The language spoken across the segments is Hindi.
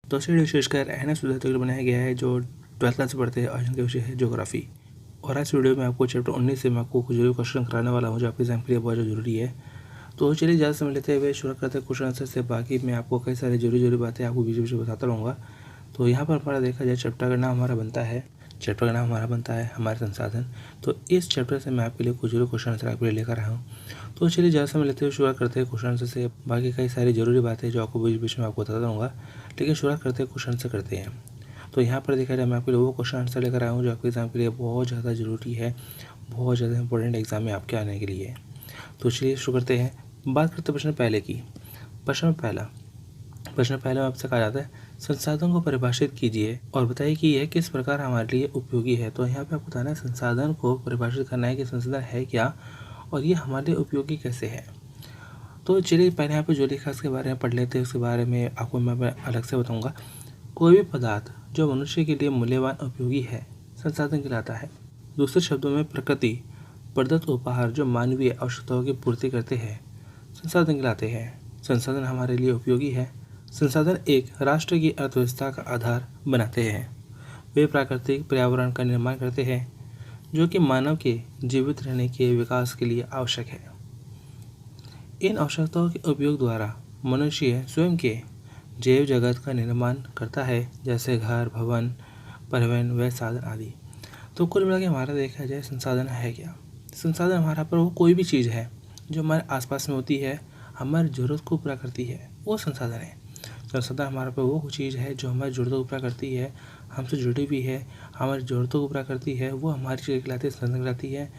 दोस्तों ये विशेषकर एन एस विद्यार्थियों के लिए बनाया गया है जो 12th क्लास से पढ़ते हैं और जिनका विषय है ज्योग्राफी। और आज वीडियो में आपको चैप्टर 19 से मैं आपको कुछ जरूरी क्वेश्चन कराने वाला हूँ जो आपके एग्जाम के लिए बहुत ज़रूरी है। तो चलिए ज़्यादा समय लेते हुए शुरू करते हैं क्वेश्चन आंसर से। बाकी मैं आपको कई सारी जरूरी बातें आपको बीच बीच में बताता रहूँगा। तो यहाँ पर हमारा देखा जाए चैप्टर का नाम हमारा बनता है हमारे संसाधन। तो इस चैप्टर से मैं आपके लिए कुछ जरूरी क्वेश्चन आंसर आपके लिए लेकर आया हूँ। तो चलिए ज़्यादा समय लेते हुए शुरुआत करते हैं क्वेश्चन आंसर से। बाकी कई सारी जरूरी बातें जो आपको बीच बीच में आपको बताता रहूँगा, लेकिन शुरुआत करते हैं क्वेश्चन आंसर करते हैं। तो यहाँ पर देखा जाए मैं आपके लिए वो क्वेश्चन आंसर लेकर आया हूँ जो आपके एग्जाम के लिए बहुत ज़्यादा ज़रूरी है, बहुत ज़्यादा इंपॉर्टेंट एग्जाम में आपके आने के लिए। तो चलिए शुरू करते हैं। बात करते हैं प्रश्न पहले की। प्रश्न पहले में आपसे कहा जाता है संसाधन को परिभाषित कीजिए और बताइए कि यह किस प्रकार हमारे लिए उपयोगी है। तो यहाँ पे आपको बताना है संसाधन को परिभाषित करना है कि संसाधन है क्या और ये हमारे लिए उपयोगी कैसे है। तो चलिए पहले यहाँ पे जो लिखा उसके बारे में पढ़ लेते हैं, उसके बारे में आपको मैं अलग से बताऊँगा। कोई भी पदार्थ जो मनुष्य के लिए मूल्यवान उपयोगी है संसाधन कहलाता है। दूसरे शब्दों में प्रकृति प्रदत्त उपहार जो मानवीय आवश्यकताओं की पूर्ति करते हैं संसाधन कहलाते हैं। संसाधन हमारे लिए उपयोगी है। संसाधन एक राष्ट्र की अर्थव्यवस्था का आधार बनाते हैं। वे प्राकृतिक पर्यावरण का निर्माण करते हैं जो कि मानव के जीवित रहने के विकास के लिए आवश्यक है। इन आवश्यकताओं के उपयोग द्वारा मनुष्य स्वयं के जैव जगत का निर्माण करता है, जैसे घर, भवन, परिवहन व साधन आदि। तो कुल मिला के हमारा देखा जाए संसाधन है क्या। संसाधन हमारा पर वो कोई भी चीज़ है जो हमारे आसपास में होती है, हमारी ज़रूरत को पूरा करती है, वो संसाधन है। संसाधन हमारे पर वो चीज़ है जो हमारी ज़रूरतों को पूरा करती है, हमसे जुड़ी भी है, हमारी ज़रूरतों को पूरा करती है, वो हमारी चीज़ कहलाती है, संसाधन कहलाती है।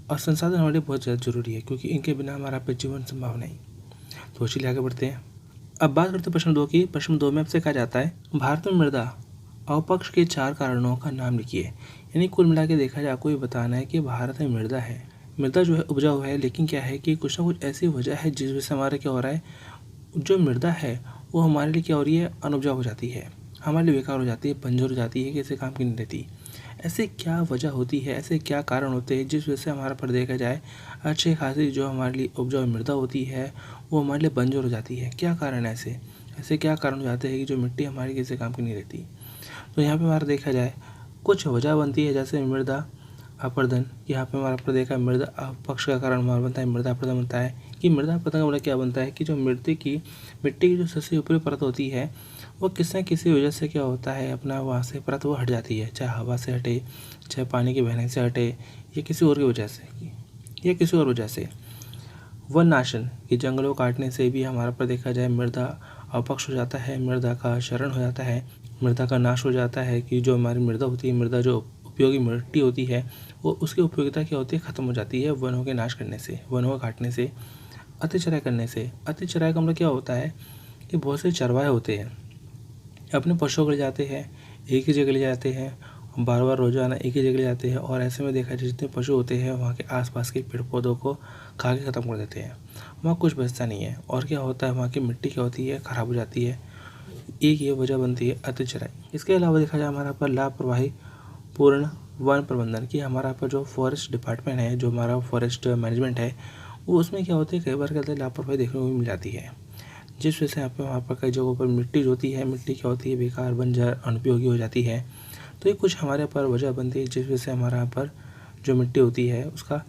और संसाधन हमारे लिए बहुत ज़्यादा जरूरी है क्योंकि इनके बिना हमारा पे जीवन संभव नहीं। तो चलिए आगे बढ़ते हैं। अब बात करते हैं प्रश्न 2 की। प्रश्न 2 में आपसे कहा जाता है भारत में मृदा अवपक्ष के 4 कारणों का नाम लिखिए। यानी कुल मिला के देखा जाए आपको ये बताना है कि भारत में मृदा जो है उपजाऊ है, लेकिन क्या है कि कुछ ना कुछ ऐसी वजह है जिस वजह से हमारा क्या हो रहा है, जो मृदा है वो हमारे लिए क्या हो रही है, अनुपजाऊ हो जाती है, हमारे लिए बेकार हो जाती है, बंजर हो जाती है, किसी काम की नहीं रहती। ऐसे क्या वजह होती है, ऐसे क्या कारण होते हैं जिस वजह से हमारा पर देखा जाए अच्छी खासी जो हमारे लिए उपजाऊ मृदा होती है वो हमारे लिए बंजर हो जाती है। क्या कारण है ऐसे क्या कारण हो जाते हैं कि जो मिट्टी हमारी किसी काम की नहीं रहती। तो यहाँ पे हमारा देखा जाए कुछ वजह बनती है, जैसे मृदा अपर्दन। यहाँ पे हमारा पर देखा मृदा अपक्ष का कारण हमारा बनता है मृदा अपर्दन बनता है। कि मृदा अपर्दन का मतलब क्या बनता है कि जो मिट्टी की जो सबसे ऊपरी परत होती है वो किसी न किसी वजह से क्या होता है, अपना वहाँ से परत वो हट जाती है, चाहे हवा से हटे, चाहे पानी के बहने से हटे, या किसी और की वजह से वन नाशन कि जंगलों काटने से भी हमारा पर देखा जाए मृदा अपक्ष हो जाता है, मृदा का क्षरण हो जाता है, मृदा का नाश हो जाता है। कि जो हमारी मृदा होती है, मृदा जो उपयोगी मिट्टी होती है वो उसकी उपयोगिता क्या होती है, ख़त्म हो जाती है वनों के नाश करने से, वनों को काटने से, अतिचराई करने से। अतिचराई का मतलब क्या होता है कि बहुत से चरवाहे होते हैं अपने पशुओं को ले जाते हैं, एक ही जगह ले जाते हैं, बार बार रोजाना एक ही जगह ले जाते हैं, और ऐसे में देखा जाए जितने पशु होते हैं वहाँ के आसपास के पेड़ पौधों को खा के ख़त्म कर देते हैं, वहाँ कुछ बचता नहीं है। और क्या होता है, वहाँ की मिट्टी क्या होती है, ख़राब हो जाती है। एक ये वजह बनती है अतिचराई। इसके अलावा देखा जाए हमारा पर लापरवाही पूर्ण वन प्रबंधन की हमारा पर जो फॉरेस्ट डिपार्टमेंट है, जो हमारा फॉरेस्ट मैनेजमेंट है, वो उसमें क्या होती है, कई बार क्या होता है लापरवाही देखने को भी मिल जाती है, जिस वजह से यहाँ पे वहाँ पर कई जगहों पर मिट्टी जो होती है, मिट्टी क्या होती है, बेकार बंजर अनुपयोगी हो जाती है। तो ये कुछ हमारे पर वजह बनती है जिस वजह से हमारे यहाँ पर जो मिट्टी होती है उसका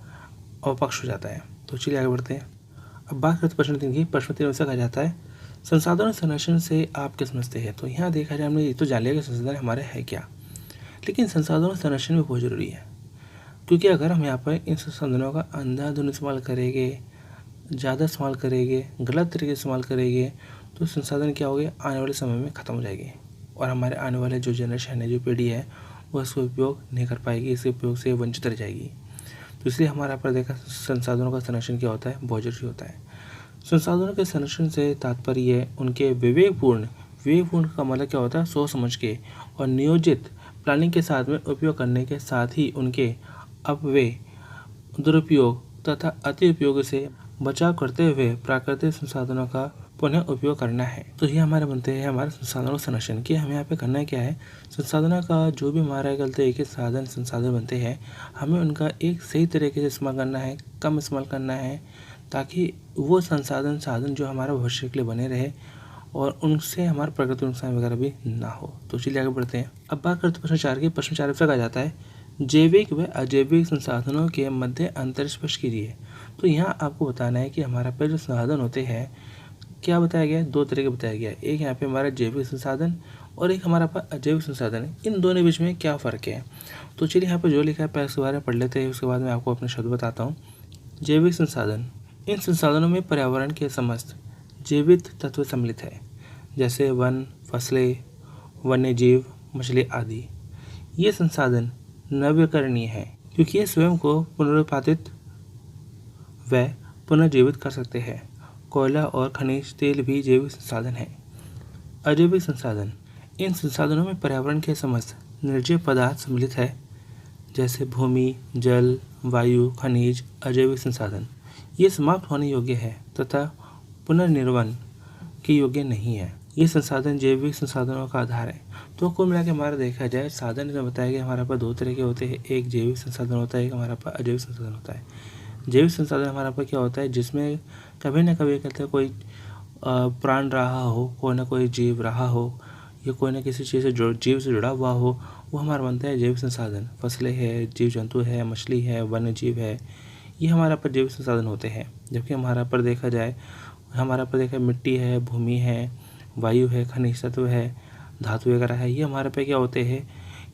अवपक्ष हो जाता है। तो चलिए आगे बढ़ते हैं। अब बात करते हैं प्रश्न 3 की। प्रश्न 3 में से कहा जाता है संसाधनों संरक्षण से आप क्या समझते हैं। तो यहाँ देखा जाए हमने ये तो जान लिया कि संसाधन हमारे है क्या, लेकिन संसाधनों संरक्षण भी बहुत ज़रूरी है। क्योंकि अगर हम यहाँ पर इन संसाधनों का अंधाधुंध इस्तेमाल करेंगे, ज़्यादा इस्तेमाल करेंगे, गलत तरीके से इस्तेमाल करेंगे, तो संसाधन क्या होंगे, आने वाले समय में ख़त्म हो जाएंगे और हमारे आने वाले जो जनरेशन है, जो पीढ़ी है, वो इसका उपयोग नहीं कर पाएगी, इसके उपयोग से वंचित रह जाएगी। तो इसलिए हमारा पर देखा संसाधनों का संरक्षण क्या होता है, बहुत जरूरी होता है। संसाधनों के संरक्षण से तात्पर्य उनके विवेकपूर्ण का मतलब क्या होता है, सोच समझ के और नियोजित प्लानिंग के साथ में उपयोग करने के साथ ही उनके अपव्यय, दुरुपयोग तथा अति उपयोग से बचाव करते हुए प्राकृतिक संसाधनों का पुनः उपयोग करना है। तो ये हमारे बनते हैं हमारे संसाधनों संरक्षण की। हमें यहाँ पे करना क्या है, संसाधनों का जो भी हमारा गलती एक संसाधन बनते हैं, हमें उनका एक सही तरीके से इस्तेमाल करना है, कम इस्तेमाल करना है, ताकि वो साधन जो हमारा भविष्य के लिए बने रहे और उनसे हमारा प्रकृति नुकसान वगैरह भी ना हो। तो चलिए आगे बढ़ते हैं। अब बात करते हैं प्रश्न 4 की। प्रश्न 4 से कहा जाता है जैविक व अजैविक संसाधनों के मध्य अंतर स्पष्ट कीजिए। तो यहाँ आपको बताना है कि हमारा पे जो संसाधन होते हैं क्या बताया गया है, 2 तरह के बताया गया है। एक यहाँ पे हमारा जैविक संसाधन और एक हमारा पास अजैविक संसाधन है। इन दोनों के बीच में क्या फ़र्क है? तो चलिए यहाँ पे जो लिखा है पहले उसके बारे में पढ़ लेते हैं, उसके बाद मैं आपको अपने शब्द बताता हूँ। जैविक संसाधन, इन संसाधनों में पर्यावरण के समस्त जीवित तत्व सम्मिलित है, जैसे वन, फसलें, वन्य जीव, मछली आदि। ये संसाधन नवीकरणीय है क्योंकि ये स्वयं को पुनरुत्पादित व पुनर्जीवित कर सकते हैं। कोयला और खनिज तेल भी जैविक संसाधन है। अजैविक संसाधन, इन संसाधनों में पर्यावरण के समस्त निर्जीव पदार्थ सम्मिलित है, जैसे भूमि, जल, वायु, खनिज। अजैविक संसाधन ये समाप्त होने योग्य है तथा पुनर्निर्माण के योग्य नहीं है। ये संसाधन जैविक संसाधनों का आधार है। तो कुल मिला के हमारा देखा जाए साधन में बताया गया हमारे पास 2 तरह के होते हैं, एक जैविक संसाधन होता है, एक हमारे पास अजैविक संसाधन होता है। जैविक संसाधन हमारे पास क्या होता है, जिसमें कभी ना कभी कहते हैं कोई प्राण रहा हो, कोई ना कोई जीव रहा हो, या कोई ना किसी चीज़ से जीव से जुड़ा हुआ हो, वो हमारा बनता है जैविक संसाधन। फसलें है, जीव जंतु है, मछली है, वन्य जीव है, ये हमारा पर जैविक संसाधन होते हैं। जबकि हमारा पर देखा जाए मिट्टी है, भूमि है, वायु है, खनिज तत्व है, धातु वगैरह है, ये हमारे पे क्या होते हैं,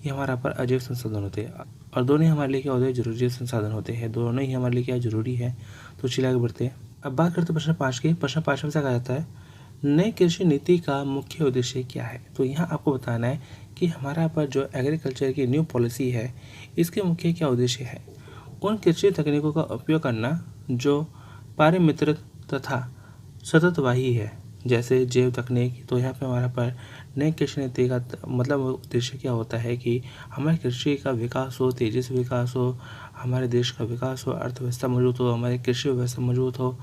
ये हमारा पर अजैविक संसाधन होते हैं। और दोनों ही हमारे लिए क्या होते हैं, जरूरी संसाधन होते हैं। दोनों ही हमारे लिए क्या जरूरी है। तो चलिए आगे बढ़ते हैं। अब बात करते हैं प्रश्न 5 की। प्रश्न 5 में से कहा जाता है नई कृषि नीति का मुख्य उद्देश्य क्या है। तो यहाँ आपको बताना है कि हमारा पर जो एग्रीकल्चर की न्यू पॉलिसी है इसके मुख्य क्या उद्देश्य है। उन कृषि तकनीकों का उपयोग करना जो पारमित्र तथा सततवाही है, जैसे जैव तकनीक। तो यहाँ पे हमारा पर नई कृषि नीति का मतलब उद्देश्य क्या होता है कि हमारे कृषि का विकास हो, तेजी से विकास हो, हमारे देश का विकास हो, अर्थव्यवस्था मजबूत हो, हमारी कृषि व्यवस्था मजबूत हो।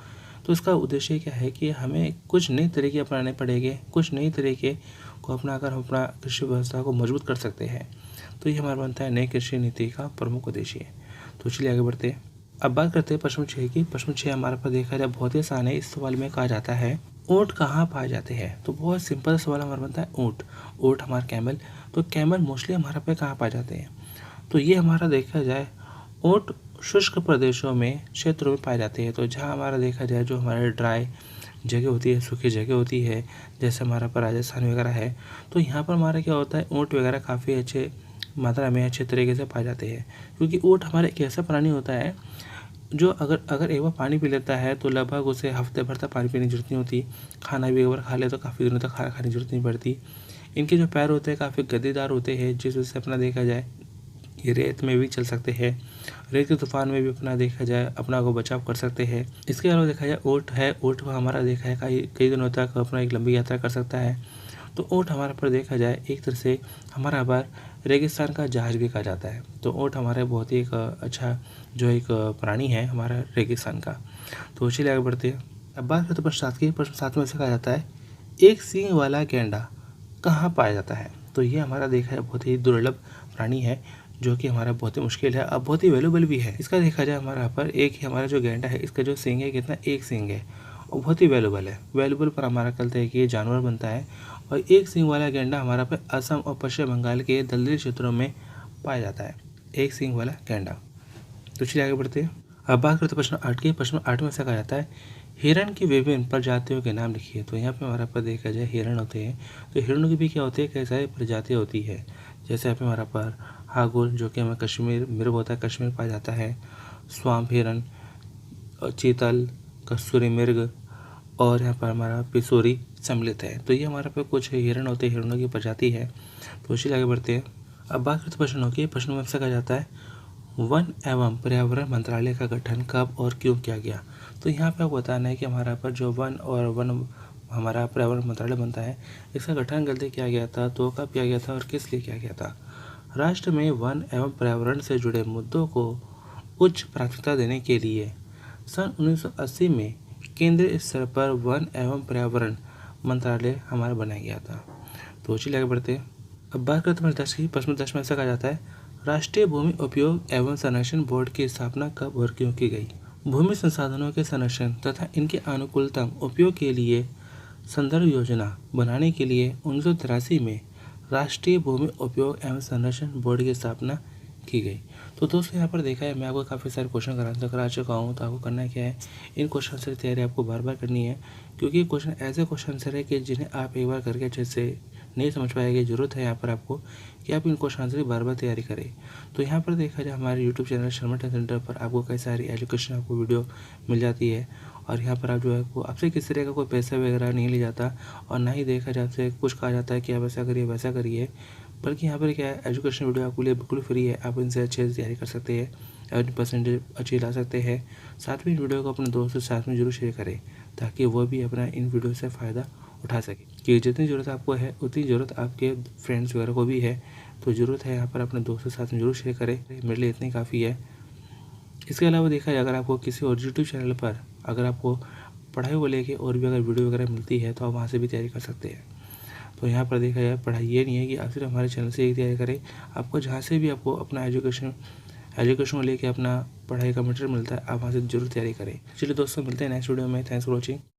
तो इसका उद्देश्य क्या है कि हमें कुछ नए तरीके अपनाने पड़ेंगे, कुछ नए तरीके को अपनाकर हम अपना कृषि व्यवस्था को मजबूत कर सकते हैं। तो ये हमारा बनता है नई कृषि नीति का प्रमुख उद्देश्य। तो चलिए आगे बढ़ते हैं। अब बात करते हैं प्रश्न 6 की। प्रश्न 6 हमारे पास देखा जाए बहुत ही आसान है। इस सवाल में कहा जाता है ऊँट कहाँ पाए जाते हैं। तो बहुत सिंपल सवाल हमारा बनता है ऊँट हमारा कैमल। तो कैमल मोस्टली हमारे पे कहाँ पाए जाते हैं। तो ये हमारा देखा जाए ऊँट शुष्क प्रदेशों में, क्षेत्रों में पाए जाते हैं। तो जहाँ हमारा देखा जाए जो हमारे ड्राई जगह होती है, सूखी जगह होती है, जैसे हमारा पर राजस्थान वगैरह है, तो यहाँ पर हमारा क्या होता है ऊँट वगैरह काफ़ी अच्छे मात्रा में अच्छे तरीके से पाए जाते हैं। क्योंकि ऊँट हमारा एक ऐसा प्राणी होता है जो अगर एक बार पानी पी लेता है तो लगभग उसे हफ्ते भर तक पानी पीने की जरूरत नहीं होती। खाना भी एक बार खा ले तो काफ़ी दिनों तक खाना खाने की जरूरत नहीं पड़ती। इनके जो पैर होते हैं काफ़ी गद्देदार होते हैं, जिस वजह से अपना देखा जाए ये रेत में भी चल सकते हैं, रेत के तूफान में भी अपना देखा जाए अपना को बचाव कर सकते हैं। इसके अलावा देखा जाए ऊँट को हमारा देखा है कई दिनों तक अपना एक लंबी यात्रा कर सकता है। तो ऊँट हमारे पर देखा जाए एक तरह से हमारा बार रेगिस्तान का जहाज भी कहा जाता है। तो ऊँट हमारे बहुत ही एक अच्छा जो एक प्राणी है हमारा रेगिस्तान का। तो चलिए आगे बढ़ते हैं। अब बात करते हैं प्रश्न 7 की। प्रश्न 7 में से कहा जाता है एक सींग वाला गैंडा कहाँ पाया जाता है। तो ये हमारा देखा है बहुत ही दुर्लभ प्राणी है, जो कि हमारा बहुत ही मुश्किल है, अब बहुत ही वैल्यूबल भी है। इसका देखा जाए हमारा पर एक ही हमारा जो गैंडा है इसका जो सींग है कितना, एक सींग है और बहुत ही वैल्यूबल है। वैल्यूबल पर हमारा कहते हैं कि ये जानवर बनता है। और एक सींग वाला गैंडा हमारा पे असम और पश्चिम बंगाल के दलदली क्षेत्रों में पाया जाता है, एक सींग वाला गैंडा। तो चलिए आगे बढ़ते हैं। अब बात करते हैं प्रश्न 8 की। प्रश्न 8 में से कहा जाता है हिरण की विभिन्न प्रजातियों के नाम लिखिए। तो यहाँ पे हमारा पर देखा जाए हिरण होते हैं, तो हिरणों की भी क्या होती है, कई सारी प्रजातियाँ होती है। जैसे यहाँ पे हमारा पर हागुल जो कि हमें कश्मीर मृग होता है, कश्मीर पाया जाता है। स्वाम्प हिरण, चीतल, कस्तूरी मृग और यहाँ पर हमारा पिसोरी सम्मिलित है। तो ये हमारे पे कुछ हिरण होते हैं, हिरणों की प्रजाति है। तो इसी आगे बढ़ते हैं। अब बात करते प्रश्नों की। प्रश्नों में से कहा जाता है वन एवं पर्यावरण मंत्रालय का गठन कब और क्यों किया गया। तो यहाँ पे आपको बताना है कि हमारा पर जो वन हमारा पर्यावरण मंत्रालय बनता है, इसका गठन गलती किया गया था, तो कब किया गया था और किस लिए किया गया था। राष्ट्र में वन एवं पर्यावरण से जुड़े मुद्दों को उच्च प्राथमिकता देने के लिए सन 1980 में केंद्रीय स्तर पर वन एवं पर्यावरण मंत्रालय हमारा बनाया गया था। तो चलिए आगे बढ़ते हैं। अब बात करते हैं 10 की। प्रश्न 10 में ऐसा कहा जाता है राष्ट्रीय भूमि उपयोग एवं संरक्षण बोर्ड की स्थापना कब और क्यों की गई। भूमि संसाधनों के संरक्षण तथा इनके अनुकूलतम उपयोग के लिए संदर्भ योजना बनाने के लिए 1983 में राष्ट्रीय भूमि उपयोग एवं संरक्षण बोर्ड की स्थापना की गई। तो दोस्तों यहाँ पर देखा है, मैं आपको काफ़ी सारे क्वेश्चन का आंसर करा चुका हूँ। तो आपको करना क्या है, इन क्वेश्चन आंसर की तैयारी आपको बार बार करनी है, क्योंकि ये क्वेश्चन ऐसे क्वेश्चन आंसर है कि जिन्हें आप एक बार करके अच्छे से नहीं समझ पाएंगे। ज़रूरत है यहाँ पर आपको कि आप इन क्वेश्चन आंसर की बार बार तैयारी करें। तो यहाँ पर देखा जाए, हमारे YouTube channel Sharma test centre पर आपको कई सारी एजुकेशन आपको वीडियो मिल जाती है, और यहाँ पर आप जो है वो आपसे किसी तरह का कोई पैसा वगैरह नहीं लिया जाता, और ना ही देखा जाता कुछ कहा जाता है कि आप ऐसा करिए वैसा करिए, बल्कि यहाँ पर क्या है, एजुकेशन वीडियो आपके लिए बिल्कुल फ्री है। आप इनसे अच्छे से तैयारी कर सकते हैं, अपनी परसेंटेज अच्छी ला सकते हैं। साथ में इन वीडियो को अपने दोस्तों के साथ में जरूर शेयर करें, ताकि वो भी अपना इन वीडियो से फ़ायदा उठा सके। कि जितनी ज़रूरत आपको है उतनी ज़रूरत आपके फ्रेंड्स वगैरह को भी है। तो ज़रूरत है यहाँ पर अपने दोस्तों के साथ में जरूर शेयर करें, मेरे लिए इतनी काफ़ी है। इसके अलावा देखा जाए, अगर आपको किसी और यूट्यूब चैनल पर अगर आपको पढ़ाई को लेके और भी अगर वीडियो वगैरह मिलती है, तो आप वहाँ से भी तैयारी कर सकते हैं। तो यहाँ पर देखा जाए, पढ़ाई ये नहीं है कि आप सिर्फ हमारे चैनल से एक तैयारी करें, आपको जहाँ से भी आपको अपना एजुकेशन को लेके अपना पढ़ाई का मटेरियल मिलता है, आप वहाँ से जरूर तैयारी करें। चलिए दोस्तों, मिलते हैं नेक्स्ट वीडियो में। Thanks for watching.